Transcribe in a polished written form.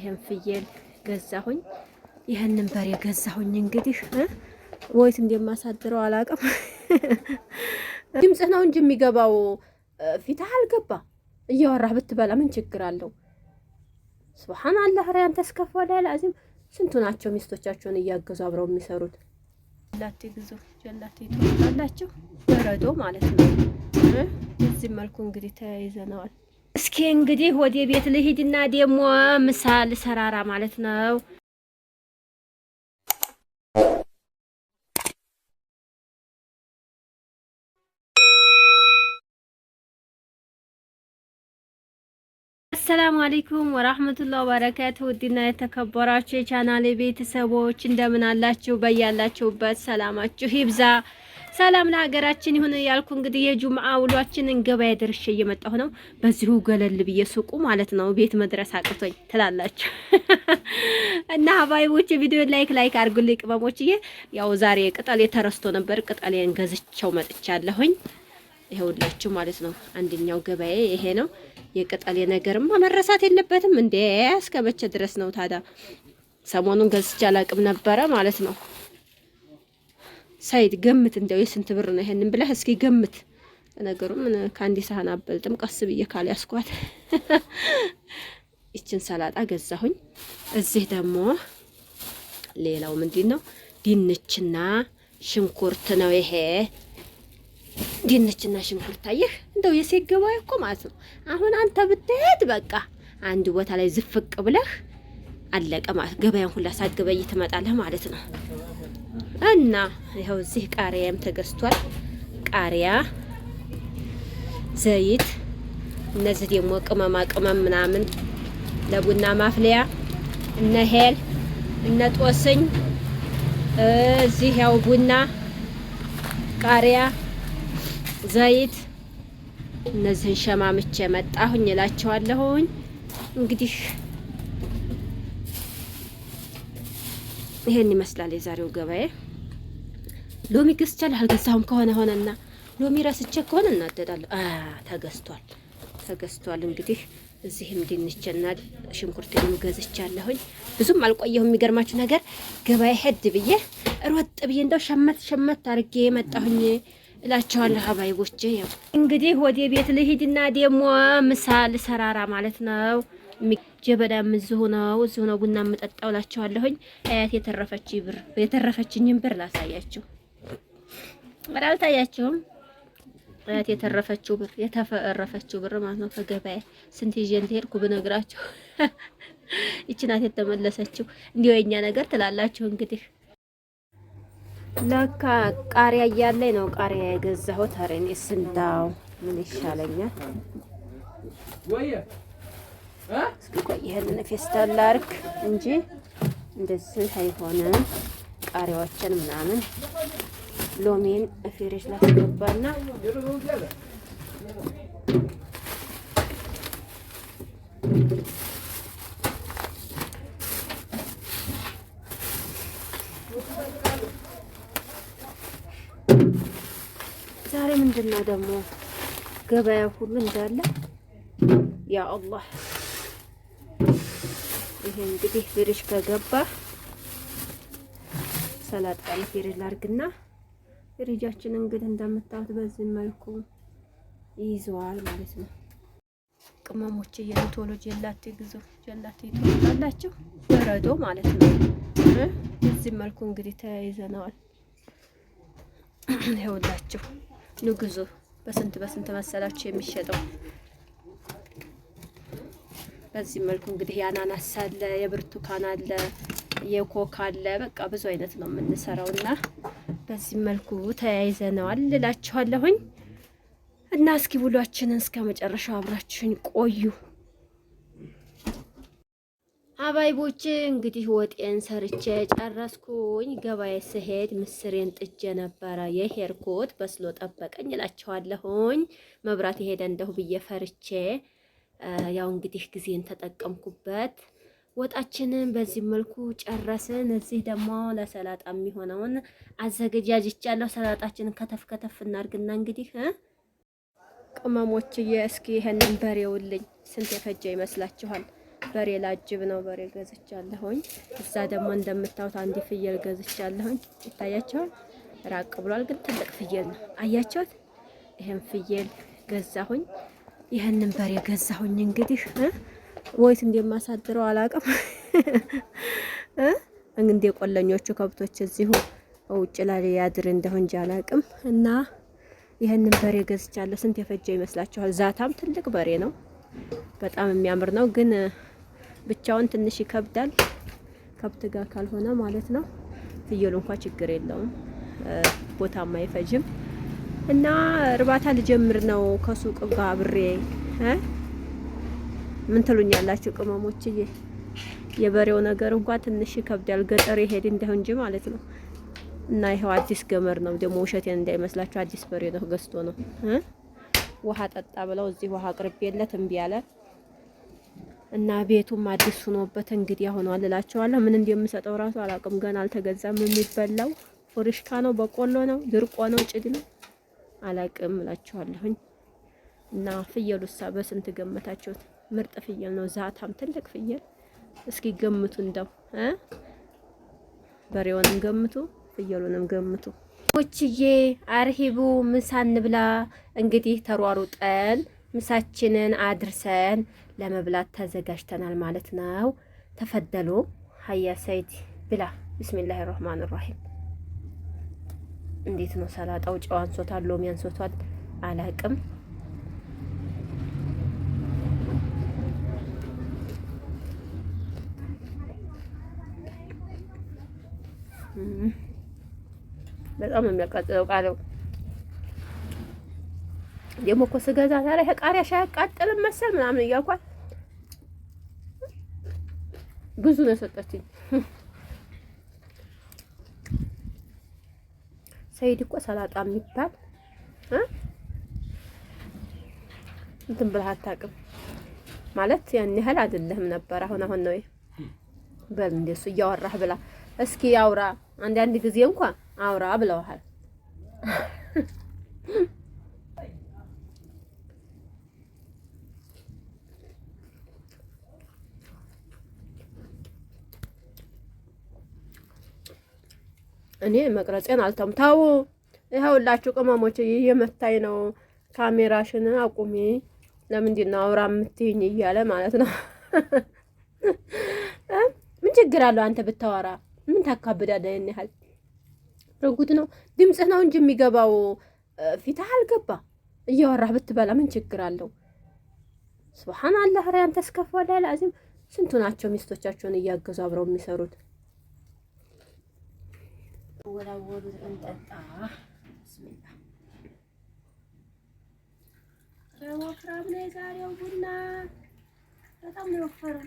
ይሄን ፍየል ገዛሁኝ፣ ይሄንን በሬ ገዛሁኝ። እንግዲህ ወይት እንደማሳድረው አላውቅም። ድምጽህ ነው እንጂ የሚገባው ፊትህ አልገባ። እያወራህ ብትበላ ምን ችግር አለው? ሱብሃንአላህ ሪያን ተስከፈለ ለአዚም ስንቱ ናቸው ሚስቶቻቸውን እያገዙ አብረው የሚሰሩት። ጀላቴ ግዙ ጀላቴ ትወጣላችሁ በረዶ ማለት ነው። እዚህ መልኩ እንግዲህ ተያይዘነዋል። እስኪ እንግዲህ ወደ ቤት ልሂድና ደግሞ ምሳ ልሰራራ ማለት ነው። አሰላሙ አለይኩም ወራህመቱላሂ ወበረካቱሁ። ውድና የተከበራችሁ የቻናሌ ቤተሰቦች እንደምን አላችሁ? በያላችሁበት ሰላማችሁ ይብዛ። ሰላም ለሀገራችን ይሁን ያልኩ እንግዲህ የጁምዓ ውሏችንን ገበያ ደርሼ እየመጣሁ ነው። በዚሁ ገለል ብዬ ሱቁ ማለት ነው ቤት መድረስ አቅቶኝ ትላላችሁ እና ሀባይቦች ቪዲዮ ላይክ አድርጉልኝ ቅመሞችዬ። ያው ዛሬ ቅጠሌ ተረስቶ ነበር፣ ቅጠሌን ገዝቼው መጥቻለሁኝ። ይሄውላችሁ ማለት ነው። አንደኛው ገበያ ይሄ ነው። የቅጠሌ ነገርማ መረሳት የለበትም እንዴ! እስከ መቼ ድረስ ነው ታዲያ? ሰሞኑን ገዝቼ አላቅም ነበረ ማለት ነው። ሳይድ ገምት፣ እንደው የስንት ብር ነው ይሄንን ብለህ እስኪ ገምት። ነገሩ ምን ከአንዲ ሳህን አበልጥም፣ ቀስ ብዬ ካልያዝኳት። ይችን ሰላጣ ገዛሁኝ። እዚህ ደግሞ ሌላው ምንድን ነው? ድንችና ሽንኩርት ነው ይሄ። ድንችና ሽንኩርት አየህ፣ እንደው የሴት ገበያ እኮ ማለት ነው። አሁን አንተ ብትሄድ በቃ አንድ ቦታ ላይ ዝፍቅ ብለህ አለቀ ማለት ገበያን ሁላ ሳትገበይ ትመጣለህ ማለት ነው። እና ይኸው እዚህ ቃሪያም ተገዝቷል። ቃሪያ፣ ዘይት፣ እነዚህ ደግሞ ቅመማ ቅመም ምናምን ለቡና ማፍለያ እነ ሄል እነ ጦስኝ፣ እዚህ ያው ቡና፣ ቃሪያ፣ ዘይት እነዚህን ሸማምቼ መጣሁኝ እላቸዋለሁኝ። እንግዲህ ይሄን ይመስላል የዛሬው ገበያ። ሎሚ ገዝቻለሁ። አልገዛሁም ከሆነ ሆነና ሎሚ ረስቼ ከሆነ እናደዳለሁ። ተገዝቷል። እንግዲህ እዚህም ድንችና ሽንኩርትንም ገዝቻለሁኝ። ብዙም አልቆየሁም። የሚገርማችሁ ነገር ገበያ ሄድ ብዬ ሮጥ ብዬ እንደው ሸመት አድርጌ መጣሁኝ እላቸዋለሁ ሀባይቦቼ። ያው እንግዲህ ወደ ቤት ልሂድና ደግሞ ምሳ ልሰራራ ማለት ነው። ጀበዳም እዚሁ ነው ቡና የምጠጣው እላቸዋለሁኝ። አያት የተረፈችኝን ብር ላሳያችሁ። ኧረ አልታያችሁም? አያት የተረፈችው ብር ማለት ነው። ከገበያ ስንት ይዤ እንደሄድኩ ብነግራችሁ ይቺ ናት የተመለሰችው። እንዲሁ የኛ ነገር ትላላችሁ እንግዲህ። ለካ ቃሪያ እያለኝ ነው ቃሪያ የገዛሁት። ኧረ እኔስ እንዳው ምን ይሻለኛል? እስኪ ቆይ ይሄንን ፌስታል ላድርግ እንጂ እንደዚህ አይሆንም። ቃሪያዎችን ምናምን ሎሚን ፍሬሽ ላስገባና ዛሬ ምንድነው ደግሞ ገበያ ሁሉ እንዳለ ያ አላህ። ይሄ እንግዲህ ፍሬሽ ከገባ ሰላጣን ፍሬሽ ላርግና ፍሪጃችን እንግዲህ እንደምታዩት በዚህ መልኩ ይይዘዋል ማለት ነው። ቅመሞች የቶሎ ጀላቴ ግዙ ጀላቴ ትወጣላችሁ በረዶ ማለት ነው። በዚህ መልኩ እንግዲህ ተያይዘነዋል። ይኸውላችሁ ንግዙ በስንት መሰላችሁ የሚሸጠው? በዚህ መልኩ እንግዲህ የአናናስ አለ፣ የብርቱካን አለ፣ የኮካ አለ። በቃ ብዙ አይነት ነው የምንሰራውና በዚህ መልኩ ተያይዘነዋል እላችኋለሁኝ። እና እስኪ ውሏችንን እስከ መጨረሻው አብራችሁኝ ቆዩ። አባይቦቼ እንግዲህ ወጤን ሰርቼ ጨረስኩኝ። ገበያ ስሄድ ምስሬን ጥጄ ነበረ የሄድኩት። በስሎ ጠበቀኝ እላችኋለሁኝ። መብራት የሄደ እንደሁ ብዬ ፈርቼ ያው እንግዲህ ጊዜን ተጠቀምኩበት። ወጣችንን በዚህ መልኩ ጨረስን። እዚህ ደግሞ ለሰላጣ የሚሆነውን አዘገጃጅቻለሁ። ሰላጣችንን ከተፍ እናርግና እንግዲህ ቅመሞችዬ እስኪ ይሄንን በሬውልኝ ስንት የፈጀ ይመስላችኋል? በሬ ላጅብ ነው። በሬ ገዝቻለሁኝ። እዛ ደግሞ እንደምታዩት አንድ ፍየል ገዝቻለሁኝ። ይታያቸዋል። ራቅ ብሏል ግን ትልቅ ፍየል ነው። አያቸውት? ይሄን ፍየል ገዛሁኝ። ይሄንን በሬ ገዛሁኝ። እንግዲህ ወይት እንደማሳድረው አላውቅም። እንደ ቆለኞቹ ከብቶች እዚሁ ውጭ ላይ ያድር እንደሆነ እንጂ አላውቅም። እና ይሄንን በሬ ገዝቻለሁ። ስንት የፈጀው ይመስላችኋል? ዛታም ትልቅ በሬ ነው። በጣም የሚያምር ነው። ግን ብቻውን ትንሽ ይከብዳል፣ ከብት ጋር ካልሆነ ማለት ነው። ፍየሉ እንኳን ችግር የለውም፣ ቦታም አይፈጅም። እና እርባታ ልጀምር ነው ከሱቅ ጋር አብሬ። ምን ትሉኛላችሁ ቅመሞችዬ? የበሬው ነገር እንኳን ትንሽ ይከብዳል፣ ገጠር ይሄድ እንደው እንጂ ማለት ነው። እና ይሄው አዲስ ገመር ነው ደግሞ፣ ውሸቴን እንዳይመስላችሁ አዲስ በሬ ነው፣ ገዝቶ ነው። ውሃ ጠጣ ብለው እዚህ ውሃ አቅርቤለት እምቢ አለ። እና ቤቱም አዲስ ሆኖበት እንግዲህ አሁን እላቸዋለሁ። ምን እንደምሰጠው ራሱ አላውቅም። ገና አልተገዛም። የሚበላው ፉርሽካ ነው፣ በቆሎ ነው፣ ድርቆ ነው፣ ጭድ ነው፣ አላውቅም እላቸዋለሁኝ። እና ፍየሉሳ በስንት ገመታችሁት? ምርጥ ፍየል ነው፣ ዛታም ትልቅ ፍየል። እስኪ ገምቱ እንደው በሬውንም ገምቱ፣ ፍየሉንም ገምቱ። ሞችዬ አርሂቡ ምሳ እንብላ። እንግዲህ ተሯሩጠን ምሳችንን አድርሰን ለመብላት ተዘጋጅተናል ማለት ነው። ተፈደሉ ሀያ ሰይድ ብላ። ቢስሚላሂ ረህማን ረሂም። እንዴት ነው ሰላጣው? ጨው አንሶታል፣ ሎሚ አንሶታል፣ አላቅም። በጣም የሚያቃጥለው ቃለው ደግሞ እኮ ስገዛ ታዲያ ቃሪያ ሻይ አቃጥልም መሰል ምናምን እያልኳት ብዙ ነው የሰጠችኝ። ሰይድ እኮ ሰላጣ የሚባል እንትን ብለህ አታውቅም ማለት ያን ያህል አይደለህም ነበር። አሁን ነው በል እንደሱ እያወራህ ብላ። እስኪ አውራ፣ አንዳንድ ጊዜ እንኳን አውራ ብለዋል። እኔ መቅረጼን አልተምታው። ይኸውላችሁ ቅመሞች እየመታኝ ነው። ካሜራሽን አቁሚ፣ ለምንድን ነው አውራ የምትይኝ እያለ ማለት ነው። ምን ችግር አለው አንተ ብታወራ? ምን ታካብዳለህ? ያን ያህል ረጉት ነው ድምጽህ ነው እንጂ የሚገባው ፊትህ አልገባ። እያወራህ ብትበላ ምን ችግር አለው? ሱብሃንአላህ። ኧረ አንተ እስከፋለ ላዚም። ስንቱ ናቸው ሚስቶቻቸውን እያገዙ አብረው የሚሰሩት? ወላወሉ እንጠጣ። ቢስሚላህ ወፍራም ነው የዛሬው ቡና፣ በጣም ነው ወፈረው።